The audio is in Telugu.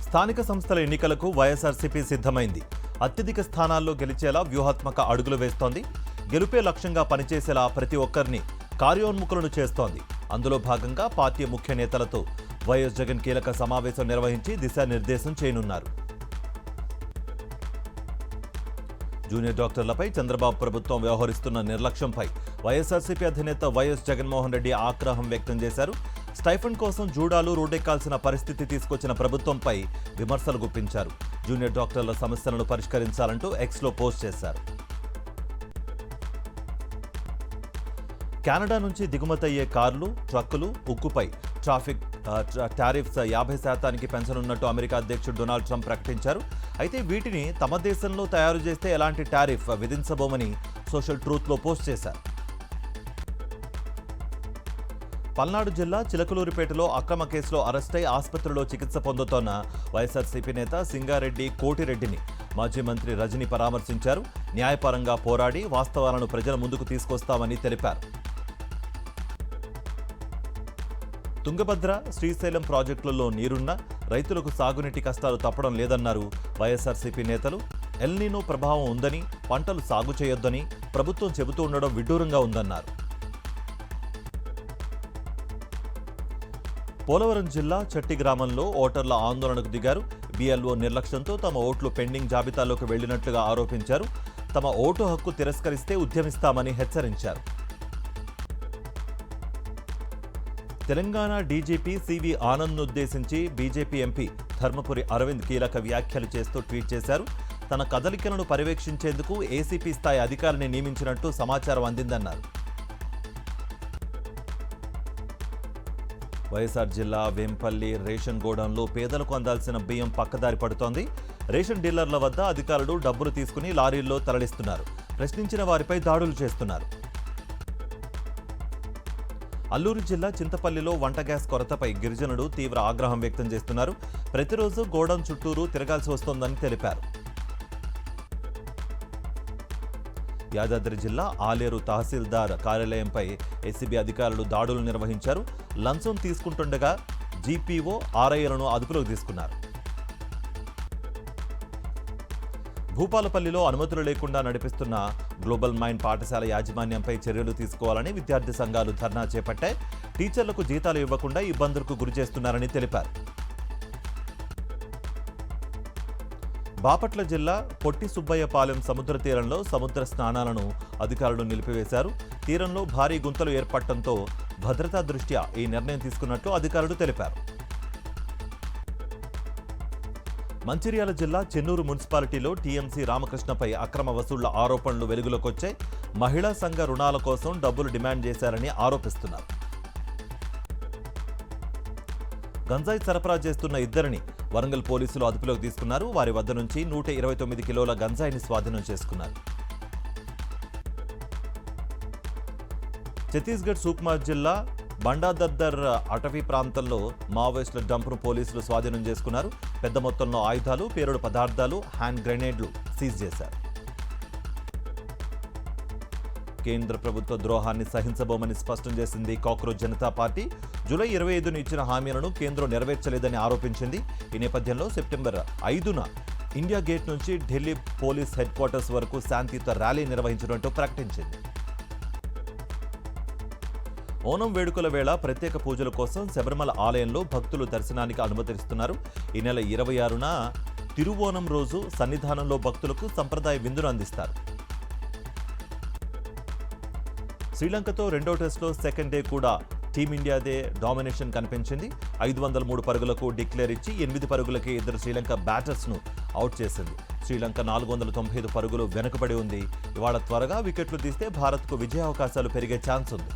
స్థానిక సంస్థల ఎన్నికలకు వైఎస్ఆర్సీపీ సిద్ధమైంది. అత్యధిక స్థానాల్లో గెలిచేలా వ్యూహాత్మక అడుగులు వేస్తోంది. గెలుపే లక్ష్యంగా పనిచేసేలా ప్రతి ఒక్కరిని కార్యోన్ముఖులను చేస్తోంది. అందులో భాగంగా పార్టీ ముఖ్య నేతలతో వైఎస్ జగన్ కీలక సమావేశం నిర్వహించి దిశానిర్దేశం చేయనున్నారు. జూనియర్ డాక్టర్లపై చంద్రబాబు ప్రభుత్వం వ్యవహరిస్తున్న నిర్లక్ష్యంపై వైఎస్ఆర్సీపీ అధినేత వైఎస్ జగన్మోహన్ రెడ్డి ఆగ్రహం వ్యక్తం చేశారు. స్టైఫండ్ కోసం జూడాలు రోడ్డెక్కాల్సిన పరిస్థితి తీసుకొచ్చిన ప్రభుత్వంపై విమర్శలు గుప్పించారు. జూనియర్ డాక్టర్ల సమస్యలను పరిష్కరించాలంటూ ఎక్స్లో పోస్ట్ చేశారు. కెనడా నుంచి దిగుమతయ్యే కార్లు, ట్రక్కులు, ఉక్కుపై టారిఫ్స్ 50% పెంచనున్నట్టు అమెరికా అధ్యక్షుడు డొనాల్డ్ ట్రంప్ ప్రకటించారు. అయితే వీటిని తమ దేశంలో తయారు చేస్తే ఎలాంటి టారిఫ్ విధించబోమని సోషల్ ట్రూత్లో పోస్ట్ చేశారు. పల్నాడు జిల్లా చిలకలూరిపేటలో అక్రమ కేసులో అరెస్టై ఆసుపత్రిలో చికిత్స పొందుతోన్న వైఎస్ఆర్సీపీ నేత సింగారెడ్డి కోటిరెడ్డిని మాజీ మంత్రి రజని పరామర్శించారు. న్యాయపరంగా పోరాడి వాస్తవాలను ప్రజల ముందుకు తీసుకొస్తామని తెలిపారు. తుంగభద్ర, శ్రీశైలం ప్రాజెక్టులలో నీరున్నా రైతులకు సాగునీటి కష్టాలు తప్పడం లేదన్నారు వైఎస్ఆర్సీపీ నేతలు. ఎల్నినో ప్రభావం ఉందని, పంటలు సాగు చేయొద్దని ప్రభుత్వం చెబుతూ ఉండడం విడ్డూరంగా ఉందన్నారు. పోలవరం జిల్లా చట్టి గ్రామంలో ఓటర్ల ఆందోళనకు దిగారు. బిఎల్ఓ నిర్లక్ష్యంతో తమ ఓట్లు పెండింగ్ జాబితాలోకి వెళ్లినట్లుగా ఆరోపించారు. తమ ఓటు హక్కు తిరస్కరిస్తే ఉద్యమిస్తామని హెచ్చరించారు. తెలంగాణ డీజీపీ సివి ఆనంద్ను ఉద్దేశించి బీజేపీ ఎంపీ ధర్మపురి అరవింద్ కీలక వ్యాఖ్యలు చేస్తూ ట్వీట్ చేశారు. తన కదలికలను పర్యవేక్షించేందుకు ఏసీపీ స్థాయి అధికారిని నియమించినట్టు సమాచారం అందిందన్నారు. వైఎస్ఆర్ జిల్లా వేంపల్లి రేషన్ గోడౌన్లో పేదలకు అందాల్సిన బియ్యం పక్కదారి పడుతోంది. రేషన్ డీలర్ల వద్ద అధికారులు డబ్బులు తీసుకుని లారీల్లో తరలిస్తున్నారు. ప్రశ్నించిన వారిపై దాడులు చేస్తున్నారు. అల్లూరు జిల్లా చింతపల్లిలో వంట గ్యాస్ కొరతపై గిరిజనులు తీవ్ర ఆగ్రహం వ్యక్తం చేస్తున్నారు. ప్రతిరోజు గోడౌన్ చుట్టూరు తిరగాల్సి వస్తోందని తెలిపారు. యాదాద్రి జిల్లా ఆలేరు తహసీల్దార్ కార్యాలయంపై ఏసీబీ అధికారులు దాడులు నిర్వహించారు. లంచం తీసుకుంటుండగా జీపీఓ, ఆర్ఐలను అదుపులోకి తీసుకున్నారు. భూపాలపల్లిలో అనుమతులు లేకుండా నడిపిస్తున్న గ్లోబల్ మైండ్ పాఠశాల యాజమాన్యంపై చర్యలు తీసుకోవాలని విద్యార్థి సంఘాలు ధర్నా చేపట్టాయి. టీచర్లకు జీతాలు ఇవ్వకుండా ఇబ్బందులకు గురిచేస్తున్నారని తెలిపారు. బాపట్ల జిల్లా పొట్టి సుబ్బయ్యపాలెం సముద్ర తీరంలో సముద్ర స్నానాలను అధికారులు నిలిపివేశారు. తీరంలో భారీ గుంతలు ఏర్పడటంతో భద్రతా దృష్ట్యా ఈ నిర్ణయం తీసుకున్నట్లు అధికారులు తెలిపారు. మంచిర్యాల జిల్లా చెన్నూరు మున్సిపాలిటీలో టీఎంసీ రామకృష్ణపై అక్రమ వసూళ్ల ఆరోపణలు వెలుగులోకొచ్చాయి. మహిళా సంఘ రుణాల కోసం డబ్బులు డిమాండ్ చేశారని ఆరోపిస్తున్నారు. గంజాయి సరఫరా చేస్తున్న ఇద్దరిని వరంగల్ పోలీసులు అదుపులోకి తీసుకున్నారు. వారి వద్ద నుంచి 129 కిలోల గంజాయిని స్వాధీనం చేసుకున్నారు. ఛత్తీస్గఢ్ సూక్మా జిల్లా బండాదద్దర్ అటవీ ప్రాంతంలో మావోయిస్టుల డంప్ను పోలీసులు స్వాధీనం చేసుకున్నారు. పెద్ద మొత్తంలో ఆయుధాలు, పేలుడు పదార్థాలు, హ్యాండ్ గ్రెనేడ్లు సీజ్ చేశారు. కేంద్ర ప్రభుత్వ ద్రోహాన్ని సహించబోమని స్పష్టం చేసింది కాక్రోచ్ జనతా పార్టీ. జూలై 25న ఇచ్చిన హామీలను కేంద్రం నెరవేర్చలేదని ఆరోపించింది. ఈ నేపథ్యంలో సెప్టెంబర్ 5న ఇండియా గేట్ నుంచి ఢిల్లీ పోలీస్ హెడ్ క్వార్టర్స్ వరకు శాంతియుత ర్యాలీ నిర్వహించినట్టు ప్రకటించింది. ఓనం వేడుకల వేళ ప్రత్యేక పూజల కోసం శబరిమల ఆలయంలో భక్తులు దర్శనానికి అనుమతిస్తున్నారు. ఈ నెల 26న తిరువోనం రోజు సన్నిధానంలో భక్తులకు సంప్రదాయ విందును అందిస్తారు. శ్రీలంకతో రెండో టెస్టులో సెకండ్ డే కూడా టీమిండియాదే డామినేషన్ కనిపించింది. 503 పరుగులకు డిక్లేర్ ఇచ్చి 8 పరుగులకే ఇద్దరు శ్రీలంక బ్యాటర్స్ను అవుట్ చేసింది. శ్రీలంక 495 పరుగులు వెనుకబడి ఉంది. ఇవాళ త్వరగా వికెట్లు తీస్తే భారత్కు విజయావకాశాలు పెరిగే ఛాన్స్ ఉంది.